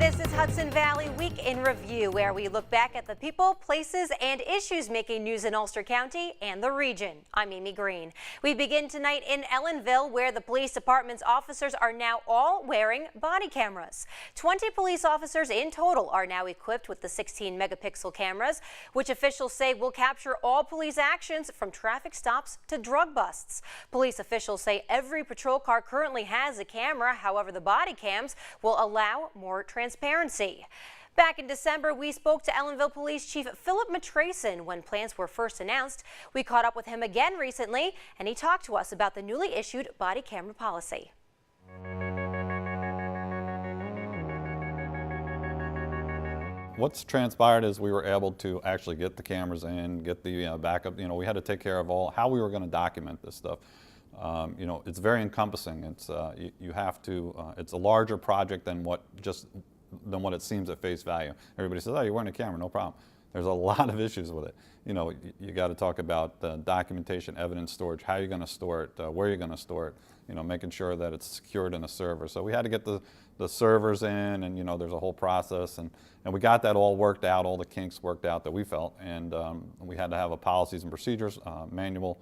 This is Hudson Valley Week in Review, where we look back at the people, places, and issues making news in Ulster County and the region. I'm Amy Greene. We begin tonight in Ellenville, where the police department's officers are now all wearing body cameras. 20 police officers in total are now equipped with the 16-megapixel cameras, which officials say will capture all police actions from traffic stops to drug busts. Police officials say every patrol car currently has a camera. However, the body cams will allow more transparency. Back in December, we spoke to Ellenville Police Chief Philip Matrason when plans were first announced. We caught up with him again recently, and he talked to us about the newly issued body camera policy. What's transpired is we were able to actually get the cameras in, get the backup. We had to take care of how we were going to document this stuff. It's very encompassing. It's you have to. It's a larger project than what it seems at face value. Everybody says, "Oh, you're wearing a camera, no problem." There's a lot of issues with it. You got to talk about documentation, evidence storage, how you're going to store it, where you're going to store it. Making sure that it's secured in a server. So we had to get the servers in, and there's a whole process, and we got that all worked out, all the kinks worked out that we felt, and we had to have a policies and procedures manual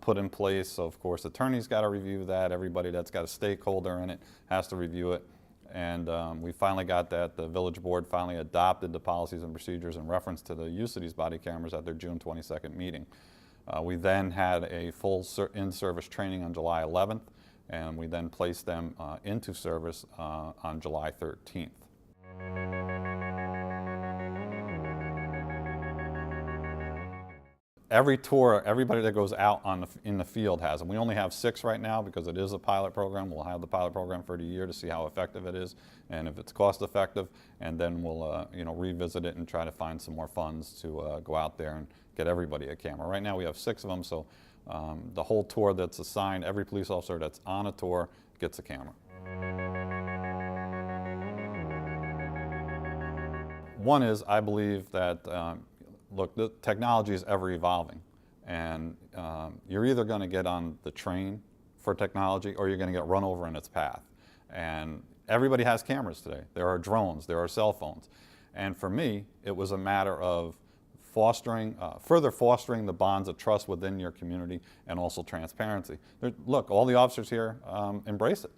put in place. So of course, attorneys got to review that. Everybody that's got a stakeholder in it has to review it. And we finally got that. The village board finally adopted the policies and procedures in reference to the use of these body cameras at their June 22nd meeting. We then had a full in-service training on July 11th, and we then placed them into service on July 13th. Every tour, everybody that goes out in the field has them. We only have 6 right now because it is a pilot program. We'll have the pilot program for the year to see how effective it is and if it's cost effective, and then we'll revisit it and try to find some more funds to go out there and get everybody a camera. Right now we have 6 of them, so the whole tour that's assigned, every police officer that's on a tour gets a camera. One is, I believe that look, the technology is ever evolving, and you're either going to get on the train for technology or you're going to get run over in its path. And everybody has cameras today. There are drones, there are cell phones. And for me, it was a matter of further fostering the bonds of trust within your community and also transparency. Look, all the officers here embrace it.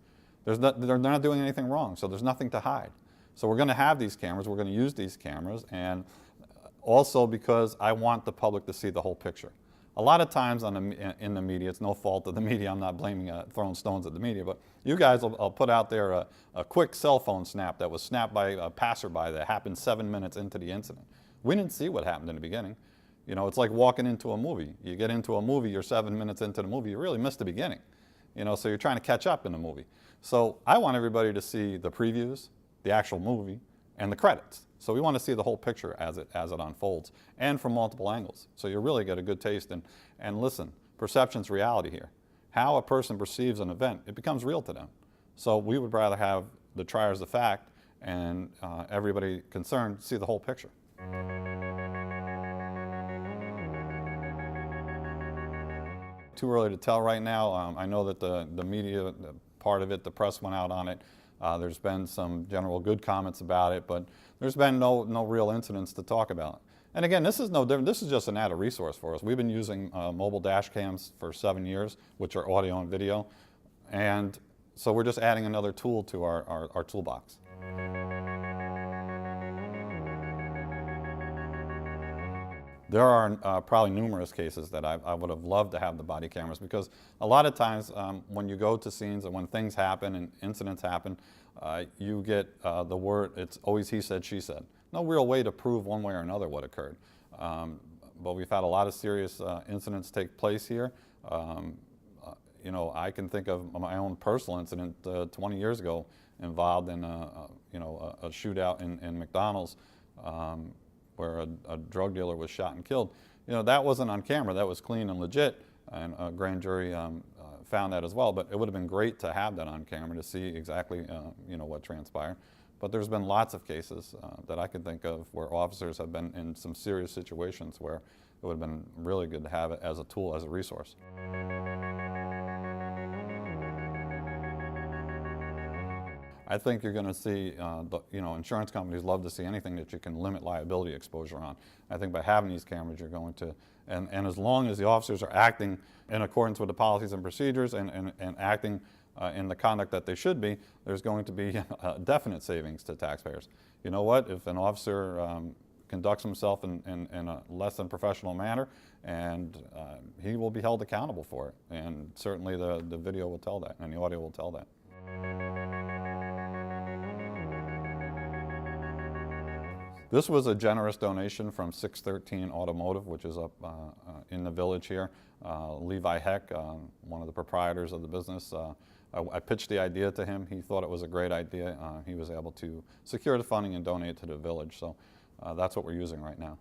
They're not doing anything wrong, so there's nothing to hide. So we're going to have these cameras, we're going to use these cameras, and also because I want the public to see the whole picture. A lot of times in the media, it's no fault of the media, I'm not blaming throwing stones at the media, but you guys will put out there a quick cell phone snap that was snapped by a passerby that happened 7 minutes into the incident. We didn't see what happened in the beginning. It's like walking into a movie. You get into a movie, you're 7 minutes into the movie, you really missed the beginning. So you're trying to catch up in the movie. So I want everybody to see the previews, the actual movie, and the credits. So we want to see the whole picture as it unfolds, and from multiple angles. So you really get a good taste. And listen, perception's reality here. How a person perceives an event, it becomes real to them. So we would rather have the triers of fact and everybody concerned see the whole picture. Too early to tell right now. I know that the media, part of it, the press went out on it. There's been some general good comments about it, but there's been no real incidents to talk about. And again, this is no different. This is just an added resource for us. We've been using mobile dash cams for 7 years, which are audio and video. And so we're just adding another tool to our toolbox. There are probably numerous cases that I would have loved to have the body cameras, because a lot of times when you go to scenes and when things happen and incidents happen, you get the word, it's always he said, she said. No real way to prove one way or another what occurred. But we've had a lot of serious incidents take place here. I can think of my own personal incident 20 years ago involved in a shootout in McDonald's. Where a drug dealer was shot and killed. That wasn't on camera, that was clean and legit, and a grand jury found that as well, but it would have been great to have that on camera to see exactly what transpired. But there's been lots of cases that I can think of where officers have been in some serious situations where it would have been really good to have it as a tool, as a resource. I think you're going to see, insurance companies love to see anything that you can limit liability exposure on. I think by having these cameras, you're going to, and as long as the officers are acting in accordance with the policies and procedures and acting in the conduct that they should be, there's going to be definite savings to taxpayers. You know what? If an officer conducts himself in a less than professional manner, and he will be held accountable for it. And certainly the video will tell that, and the audio will tell that. This was a generous donation from 613 Automotive, which is up in the village here. Levi Heck, one of the proprietors of the business, I pitched the idea to him. He thought it was a great idea. He was able to secure the funding and donate it to the village. So that's what we're using right now.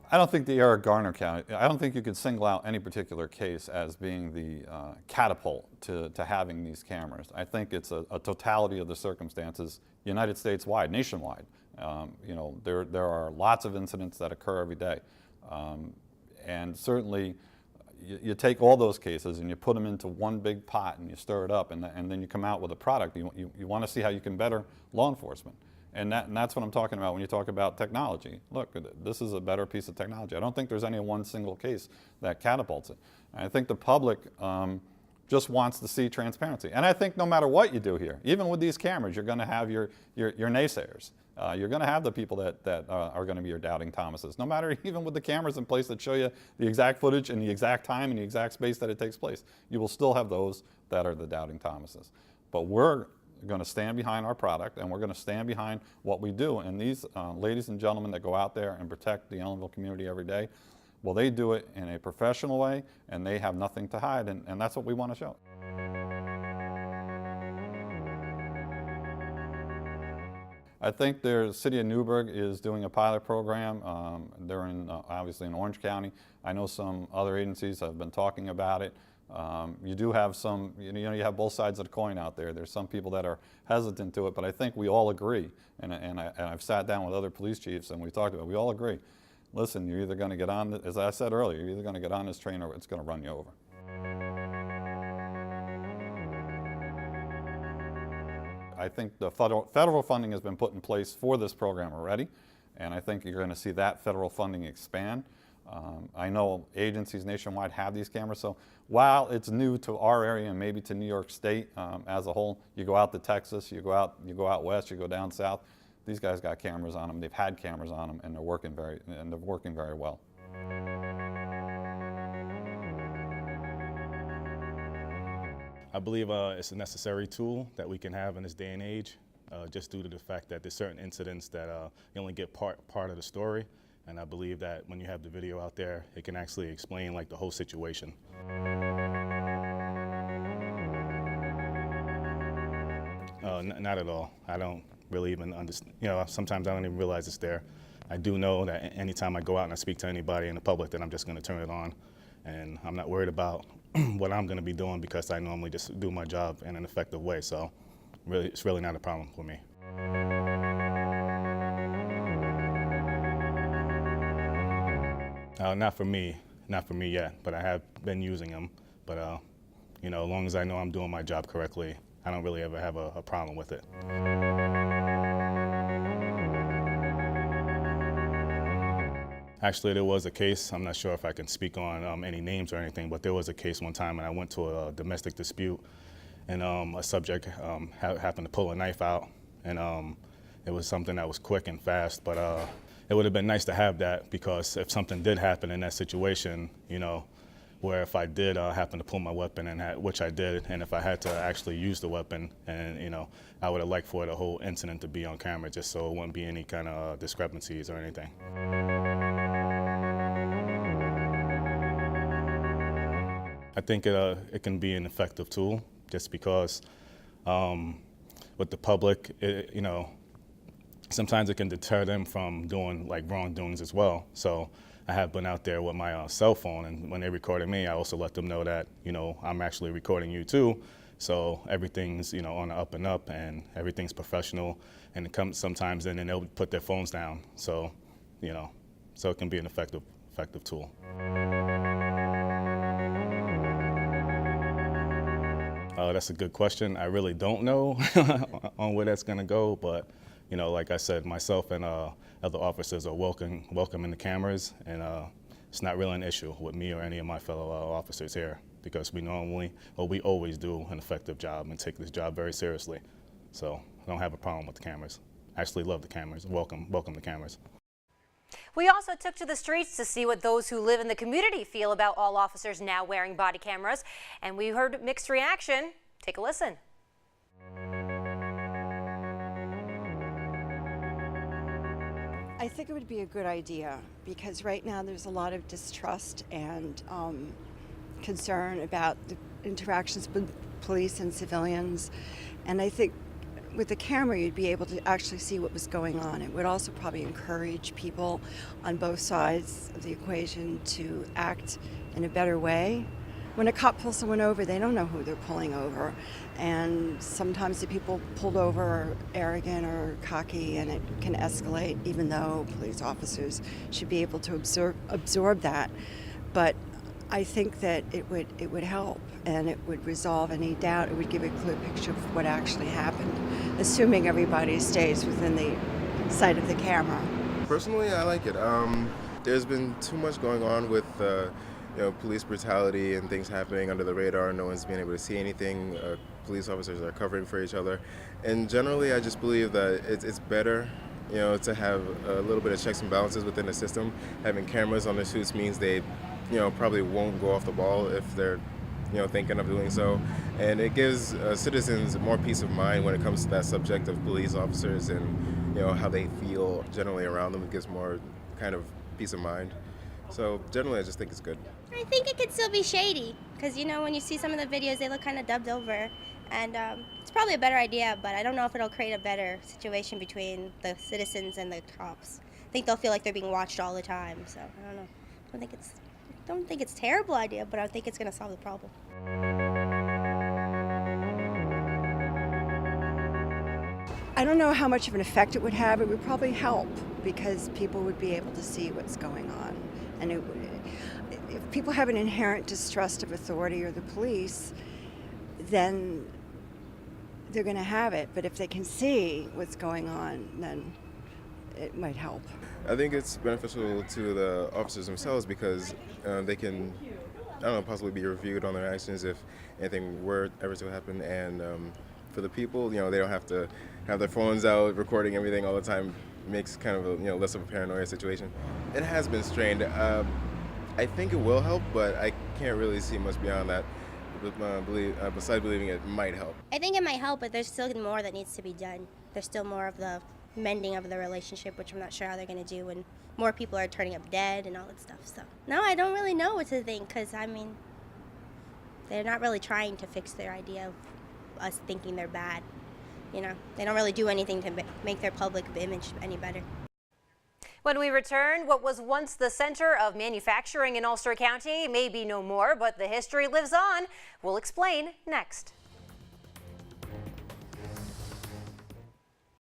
I don't think the area of Garner County, I don't think you could single out any particular case as being the catapult to having these cameras. I think it's a totality of the circumstances, United States-wide, nationwide. There are lots of incidents that occur every day. And certainly, you take all those cases and you put them into one big pot and you stir it up, and then you come out with a product. You want to see how you can better law enforcement. And that's what I'm talking about when you talk about technology. Look, this is a better piece of technology. I don't think there's any one single case that catapults it. And I think the public just wants to see transparency. And I think no matter what you do here, even with these cameras, you're going to have your naysayers. You're going to have the people that are going to be your doubting Thomases. No matter, even with the cameras in place that show you the exact footage and the exact time and the exact space that it takes place, you will still have those that are the doubting Thomases. But we're going to stand behind our product, and we're going to stand behind what we do. And these ladies and gentlemen that go out there and protect the Ellenville community every day, well, they do it in a professional way, and they have nothing to hide, and that's what we want to show. I think the city of Newburgh is doing a pilot program. They're obviously in Orange County. I know some other agencies have been talking about it. You do have some, you have both sides of the coin out there. There's some people that are hesitant to it, but I think we all agree, and I've sat down with other police chiefs and we talked about it. We all agree. Listen, you're either going to get on, as I said earlier, you're either going to get on this train or it's going to run you over. I think the federal funding has been put in place for this program already, and I think you're going to see that federal funding expand. I know agencies nationwide have these cameras, so while it's new to our area and maybe to New York State as a whole, you go out to Texas, you go out west, you go down south, these guys got cameras on them. They've had cameras on them, and they're working very well. I believe it's a necessary tool that we can have in this day and age, just due to the fact that there's certain incidents that you only get part of the story. And I believe that when you have the video out there, it can actually explain like the whole situation. Not at all. I don't really even understand. Sometimes I don't even realize it's there. I do know that anytime I go out and I speak to anybody in the public, that I'm just going to turn it on. And I'm not worried about what I'm going to be doing because I normally just do my job in an effective way. So really, it's really not a problem for me. Not for me yet, but I have been using them. But as long as I know I'm doing my job correctly, I don't really ever have a problem with it. Actually, there was a case, I'm not sure if I can speak on any names or anything, but there was a case one time and I went to a domestic dispute, and a subject happened to pull a knife out, and it was something that was quick and fast, but it would have been nice to have that, because if something did happen in that situation, where if I did happen to pull my weapon, which I did, and if I had to actually use the weapon, and I would have liked for the whole incident to be on camera, just so it wouldn't be any kind of discrepancies or anything. I think it can be an effective tool, just because with the public, sometimes it can deter them from doing like wrongdoings as well. So I have been out there with my cell phone, and when they recorded me, I also let them know that I'm actually recording you too. So everything's on the up and up, and everything's professional. And it comes sometimes, and then they'll put their phones down. So so it can be an effective tool. That's a good question. I really don't know on where that's going to go, but you know, like I said, myself and other officers are welcoming the cameras, and it's not really an issue with me or any of my fellow officers here, because we always do an effective job and take this job very seriously. So I don't have a problem with the cameras. I actually love the cameras. Welcome the cameras. We also took to the streets to see what those who live in the community feel about all officers now wearing body cameras, and we heard mixed reaction. Take a listen. I think it would be a good idea, because right now there's a lot of distrust and concern about the interactions with police and civilians, and I think with the camera you'd be able to actually see what was going on. It would also probably encourage people on both sides of the equation to act in a better way. When a cop pulls someone over, they don't know who they're pulling over, and sometimes the people pulled over are arrogant or cocky, and it can escalate, even though police officers should be able to absorb that. But I think that it would help, and it would resolve any doubt. It would give a clear picture of what actually happened, assuming everybody stays within the sight of the camera. Personally, I like it. There's been too much going on with police brutality and things happening under the radar. No one's been able to see anything. Police officers are covering for each other, and generally, I just believe that it's better, to have a little bit of checks and balances within the system. Having cameras on the suits means they, probably won't go off the ball if they're, thinking of doing so, and it gives citizens more peace of mind when it comes to that subject of police officers and how they feel generally around them. It gives more kind of peace of mind. So generally, I just think it's good. I think it could still be shady, because when you see some of the videos, they look kind of dubbed over, and it's probably a better idea, but I don't know if it'll create a better situation between the citizens and the cops. I think they'll feel like they're being watched all the time, so I don't know. I don't think it's a terrible idea, but I think it's going to solve the problem. I don't know how much of an effect it would have. It would probably help, because people would be able to see what's going on. And if people have an inherent distrust of authority or the police, then they're going to have it. But if they can see what's going on, then it might help. I think it's beneficial to the officers themselves, because they can, possibly be reviewed on their actions if anything were ever to happen. And for the people, they don't have to have their phones out recording everything all the time. Makes kind of a less of a paranoia situation. It has been strained. I think it will help, but I can't really see much beyond that. Besides believing it might help. I think it might help, but there's still more that needs to be done. There's still more of the mending of the relationship, which I'm not sure how they're going to do when more people are turning up dead and all that stuff. So no, I don't really know what to think, because they're not really trying to fix their idea of us thinking they're bad. They don't really do anything to make their public image any better. When we return, what was once the center of manufacturing in Ulster County may be no more, but the history lives on. We'll explain next.